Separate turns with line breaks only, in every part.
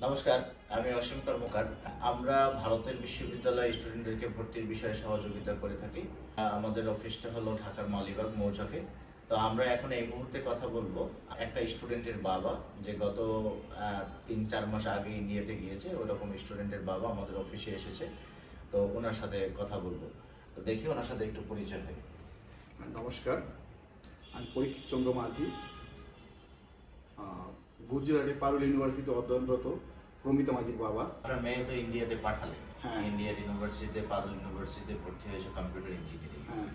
নমস্কার, আমি অসীম কর্মকার। আমরা ভারতের বিশ্ববিদ্যালয় স্টুডেন্টদেরকে ভর্তির বিষয়ে সহযোগিতা করে থাকি। আমাদের অফিসটা হলো ঢাকার মালিবাগ মৌচাকে। তো আমরা এখন এই মুহূর্তে কথা বলবো একটা স্টুডেন্টের বাবা, যে গত ৩-৪ মাস আগে ইন্ডিয়াতে গিয়েছে, ওরকম স্টুডেন্টের বাবা আমাদের অফিসে এসেছে। তো ওনার সাথে কথা বলবো। তো দেখি ওনার সাথে একটু পরিচয় হয়।
নমস্কার, আমি পরীক্ষিত চন্দ্র মাঝি, গুজরাটে পারুল ইউনিভার্সিটি অধ্যয়নরত প্রমিতা মাঝির বাবা।
আপনার মেয়ে তো ইন্ডিয়াতে পাঠালেন।
হ্যাঁ।
ইন্ডিয়ার ইউনিভার্সিটিতে, পারুল ইউনিভার্সিটিতে ভর্তি হয়েছে কম্পিউটার ইঞ্জিনিয়ারিং।
হ্যাঁ,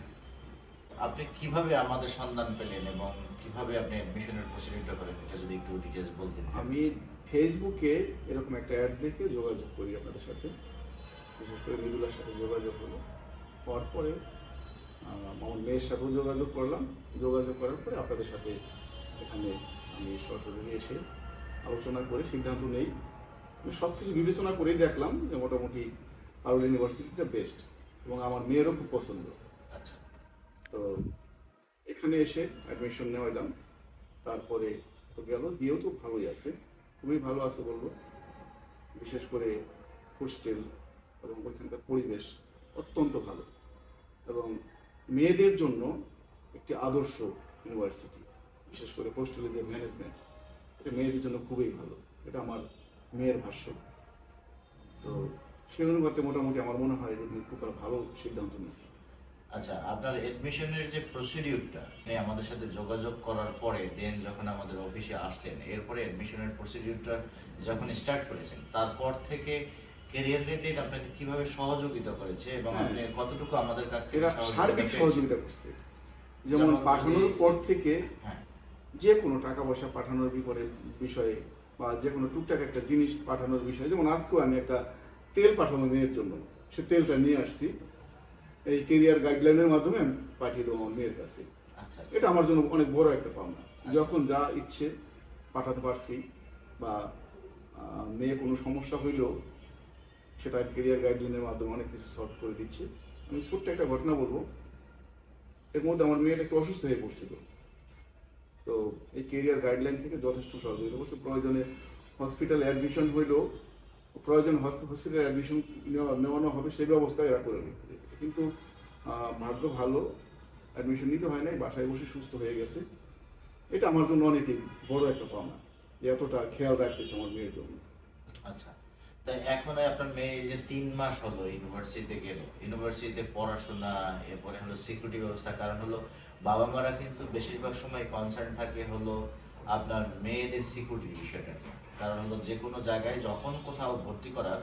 আপনি কিভাবে আমাদের সন্ধান পেলেন এবং কিভাবে আপনি অ্যাডমিশনের প্রসিডিউরটা করেন, এটা যদি একটু ডিটেইলস বলতেন।
আমি ফেসবুকে এরকম একটা অ্যাড দেখে যোগাযোগ করি আপনাদের সাথে, বিশেষ করে মৃদুলার সাথে যোগাযোগ হলো। হওয়ার পরে আমার মেয়ের সাথেও যোগাযোগ করলাম। যোগাযোগ করার পরে আপনাদের সাথে এখানে আমি সরাসরি এসে আলোচনা করে সিদ্ধান্ত নেই। আমি সব কিছু বিবেচনা করেই দেখলাম যে মোটামুটি পারুল ইউনিভার্সিটিটা বেস্ট এবং আমার মেয়েরও খুব পছন্দ।
আচ্ছা।
তো এখানে এসে অ্যাডমিশন নেওয়ালাম। তারপরে তো গেল, দিয়েও তো ভালোই আছে, খুবই ভালো আছে বলবো। বিশেষ করে হোস্টেল এবং ওইখানকার পরিবেশ অত্যন্ত ভালো এবং মেয়েদের জন্য একটি আদর্শ ইউনিভার্সিটি। বিশেষ করে হোস্টেলের যে ম্যানেজমেন্ট, এটা মেয়েদের জন্য খুবই ভালো। এটা আমার মেয়ের ভাষ্য। তো সেই অনুপাতে মোটামুটি আমার মনে হয় যে খুব ভালো সিদ্ধান্ত নিয়েছি।
আচ্ছা, আপনার এডমিশনের যে প্রসিডিউরটা, আমাদের সাথে যোগাযোগ করার পরে দেন যখন আমাদের অফিসে আসলেন, এরপরে এডমিশনের প্রসিডিউরটা যখন স্টার্ট করেছেন, তারপর থেকে ক্যারিয়ার গাইডলাইন আপনাকে কিভাবে সহযোগিতা করেছে এবং আপনি কতটুকু আমাদের কাছ থেকে
সার্বিক সহযোগিতা করছে। যেমন পাঠানোর পর থেকে যে কোনো টাকা পয়সা পাঠানোর বিষয়ে বা যে কোনো টুকটাক একটা জিনিস পাঠানোর বিষয়ে, যেমন আজকেও আমি একটা তেল পাঠানো মেয়ের জন্য, সে তেলটা নিয়ে আসছি, এই কেরিয়ার গাইডলাইনের মাধ্যমে আমি পাঠিয়ে দেবো আমার মেয়ের কাছে।
আচ্ছা,
এটা আমার জন্য অনেক বড় একটা পাওনা। যখন যা ইচ্ছে পাঠাতে পারছি, বা মেয়ে কোনো সমস্যা হইলেও সেটা কেরিয়ার গাইডলাইনের মাধ্যমে অনেক কিছু সলভ করে দিচ্ছে। আমি ছোট্ট একটা ঘটনা বলবো। এর মধ্যে আমার মেয়েটা একটু অসুস্থ হয়ে পড়ছিল। তো এই কেরিয়ার গাইডলাইন থেকে যথেষ্ট সহযোগিতা করছে। প্রয়োজনে হসপিটালে অ্যাডমিশন হইলেও প্রয়োজন হসপিটালে অ্যাডমিশন নেওয়ানো হবে সেই ব্যবস্থা এরা করে রেখেছে। কিন্তু ভাগ্য ভালো, অ্যাডমিশন নিতে হয় নাই, বাসায় বসে সুস্থ হয়ে গেছে। এটা আমার জন্য অনেকই বড় একটা পাওনা, যে এতটা খেয়াল রাখতেছে আমার মেয়ের জন্য।
আচ্ছা, তাই এখন আপনার মেয়ে এই যে 3 মাস হলো ইউনিভার্সিটিতে গেল, ইউনিভার্সিটিতে পড়াশোনা, এরপরে হলো সিকিউরিটি ব্যবস্থা, কারণ হলো বাবা মারা কিন্তু বেশিরভাগ সময় কনসার্ন থাকে হলো আপনার মেয়েদের সিকিউরিটি বিষয়টা নিয়ে। কারণ হলো যে কোনো জায়গায় যখন কোথাও ভর্তি করা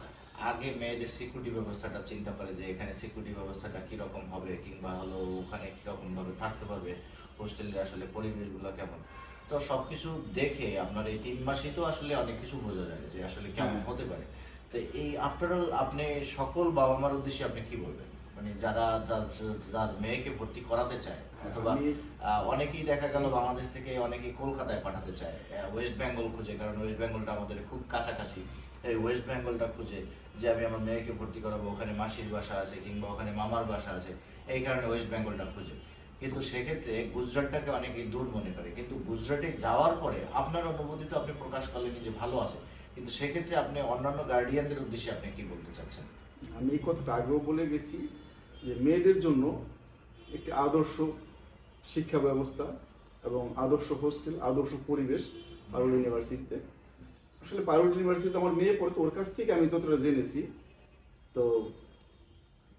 আগে মেয়েদের সিকিউরিটি ব্যবস্থাটা চিন্তা করে, যে এখানে সিকিউরিটি ব্যবস্থাটা কীরকম হবে, কিংবা হলো ওখানে কীরকমভাবে থাকতে পারবে, হোস্টেলের আসলে পরিবেশগুলো কেমন। তো সবকিছু দেখে আপনার এই 3 মাসেই তো আসলে অনেক কিছু বোঝা যায় যে আসলে কেমন হতে পারে। তো এই আফটার অল আপনি সকল বাবা মার উদ্দেশ্যে আপনি কি বলবেন, মানে যারা যার মেয়েকে ভর্তি করাতে চায়, অথবা অনেকেই দেখা গেল বাংলাদেশ থেকে অনেকেই কলকাতায় পাঠাতে চায়, ওয়েস্ট বেঙ্গল খুঁজে, কারণ ওয়েস্ট বেঙ্গলটা আমাদের খুব কাছাকাছি, এই ওয়েস্ট বেঙ্গলটা খুঁজে যে আমি আমার মেয়েকে ভর্তি করাবো, ওখানে মাসির বাসা আছে কিংবা ওখানে মামার বাসা আছে, এই কারণে ওয়েস্ট বেঙ্গলটা খুঁজে। কিন্তু সেক্ষেত্রে গুজরাটটাকে অনেকেই দূর মনে করে, কিন্তু গুজরাটে যাওয়ার পরে আপনার অনুভূতি তো আপনি প্রকাশ করলেন যে ভালো আছে, কিন্তু সেক্ষেত্রে আপনি অন্যান্য গার্ডিয়ানদের উদ্দেশ্যে আপনি কি বলতে চাচ্ছেন?
আমি এই কথাটা আগেও বলে গেছি যে মেয়েদের জন্য একটি আদর্শ শিক্ষা ব্যবস্থা এবং আদর্শ হোস্টেল, আদর্শ পরিবেশ পারুল ইউনিভার্সিটিতে। আসলে পারুল ইউনিভার্সিটিতে আমার মেয়ে পড়ে, তো ওর কাছ থেকে আমি যতটা জেনেছি, তো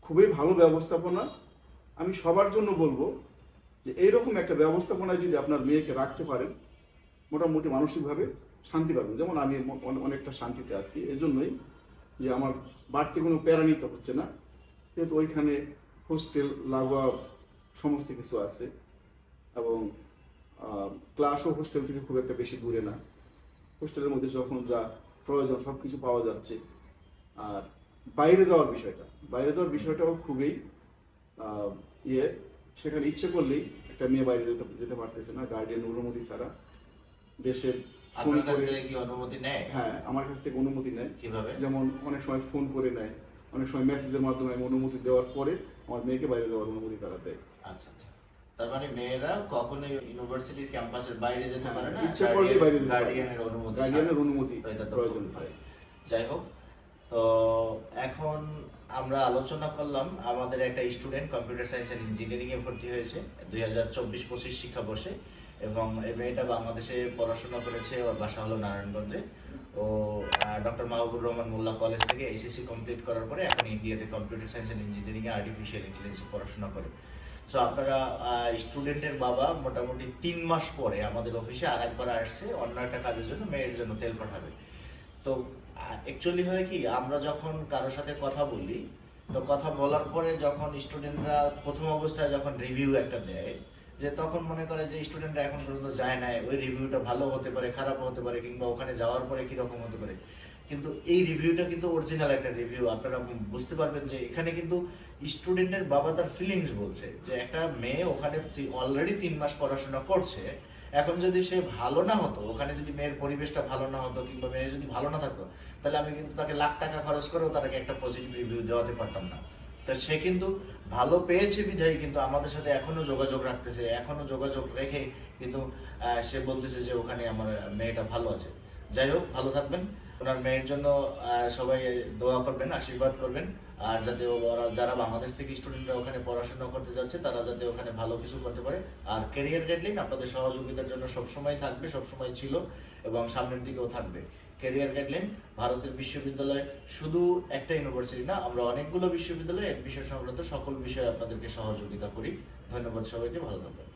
খুবই ভালো ব্যবস্থাপনা। আমি সবার জন্য বলবো যে এইরকম একটা ব্যবস্থাপনায় যদি আপনার মেয়েকে রাখতে পারেন, মোটামুটি মানসিকভাবে শান্তি পাবেন। যেমন আমি অনেকটা শান্তিতে আছি, এজন্যই যে আমার বাড়তি কোনো প্যারা নিতে হচ্ছে না, যেহেতু ওইখানে হোস্টেল লাগোয়া সমস্ত কিছু আছে এবং ক্লাসও হোস্টেল থেকে খুব একটা বেশি দূরে না। হোস্টেলের মধ্যে যখন যা প্রয়োজন সব কিছু পাওয়া যাচ্ছে। আর বাইরে যাওয়ার বিষয়টাও খুবই সেখানে ইচ্ছে করলেই একটা মেয়ে বাইরে যেতে পারতেছে না গার্ডিয়ান অনুমতি ছাড়া। দেশের ফোন করে
অনুমতি নেয়?
হ্যাঁ, আমার কাছ থেকে অনুমতি নেয়।
কিভাবে?
যেমন অনেক সময় ফোন করে নেয়, অনেক সময় মেসেজের মাধ্যমে আমি অনুমতি দেওয়ার পরে আমার মেয়েকে বাইরে যাওয়ার অনুমতি তারা দেয়।
আচ্ছা আচ্ছা, তার মানে মেয়েরা কখনোই ইউনিভার্সিটির ক্যাম্পাসের বাইরে যেতে পারে না,
ইচ্ছা করলে বাইরে যেতে পারে,
গার্ডিয়ানের অনুমতি
এটা প্রয়োজন হয়।
যাই হোক, তো এখন আমরা আলোচনা করলাম আমাদের একটা student computer science and engineering এ ভর্তি হয়েছে 2024-25 শিক্ষাবর্ষে, এবং এই মেয়েটা বাংলাদেশে পড়াশোনা করেছে, ওর বাসা হলো নারায়ণগঞ্জে। ও ডক্টর মাহবুবুর রহমান মোল্লা কলেজ থেকে এসএসসি কমপ্লিট করার পরে এখন ইন্ডিয়াতে কম্পিউটার সায়েন্স অ্যান্ড ইঞ্জিনিয়ারিং এ আর্টিফিশিয়াল ইন্টেলিজেন্সে পড়াশোনা করে। সো আপনারা স্টুডেন্টের বাবা মোটামুটি 3 মাস পরে আমাদের অফিসে আরেকবার আসছে অন্য একটা কাজের জন্য, মেয়ের জন্য তেল পাঠাবে। তো অ্যাকচুয়ালি হয় কি, আমরা যখন কারোর সাথে কথা বলি, তো কথা বলার পরে যখন স্টুডেন্টরা প্রথম অবস্থায় যখন রিভিউ একটা দেয়, যে তখন মনে করে যে স্টুডেন্টরা এখন পর্যন্ত যায় না, ওই রিভিউটা ভালো হতে পারে, খারাপ হতে পারে, কিংবা ওখানে যাওয়ার পরে কিরকম হতে পারে। কিন্তু এই রিভিউটা কিন্তু অরিজিনাল একটা রিভিউ। আপনারা বুঝতে পারবেন যে এখানে কিন্তু স্টুডেন্টের বাবা তার ফিলিংস বলছে যে একটা মেয়ে ওখানে অলরেডি 3 মাস পড়াশোনা করছে, এখন যদি সে ভালো না হতো, ওখানে যদি মেয়ের পরিবেশটা ভালো না হতো, কিংবা মেয়ে যদি ভালো না থাকতো, তাহলে আমি কিন্তু তাকে লাখ টাকা খরচ করেও তাকে একটা পজিটিভ রিভিউ দেওয়াতে পারতাম না। তা সে কিন্তু ভালো পেয়েছে বিধায় কিন্তু আমাদের সাথে এখনো যোগাযোগ রাখতেছে, এখনো যোগাযোগ রেখে কিন্তু সে বলতেছে যে ওখানে আমার মেয়েটা ভালো আছে। যাই হোক, ভালো থাকবেন। ওনার মেয়ের জন্য সবাই দোয়া করবেন, আশীর্বাদ করবেন। আর যাতে ওরা যারা বাংলাদেশ থেকে স্টুডেন্টরা ওখানে পড়াশোনা করতে যাচ্ছে, তারা যাতে ওখানে ভালো কিছু করতে পারে। আর ক্যারিয়ার গাইডলাইন আপনাদের সহযোগিতার জন্য সবসময় থাকবে, সবসময় ছিল এবং সামনের দিকেও থাকবে। ক্যারিয়ার গাইডলাইন ভারতের বিশ্ববিদ্যালয় শুধু একটা ইউনিভার্সিটি না, আমরা অনেকগুলো বিশ্ববিদ্যালয়ে বিষয় সংক্রান্ত সকল বিষয়ে আপনাদেরকে সহযোগিতা করি। ধন্যবাদ সবাইকে, ভালো থাকবেন।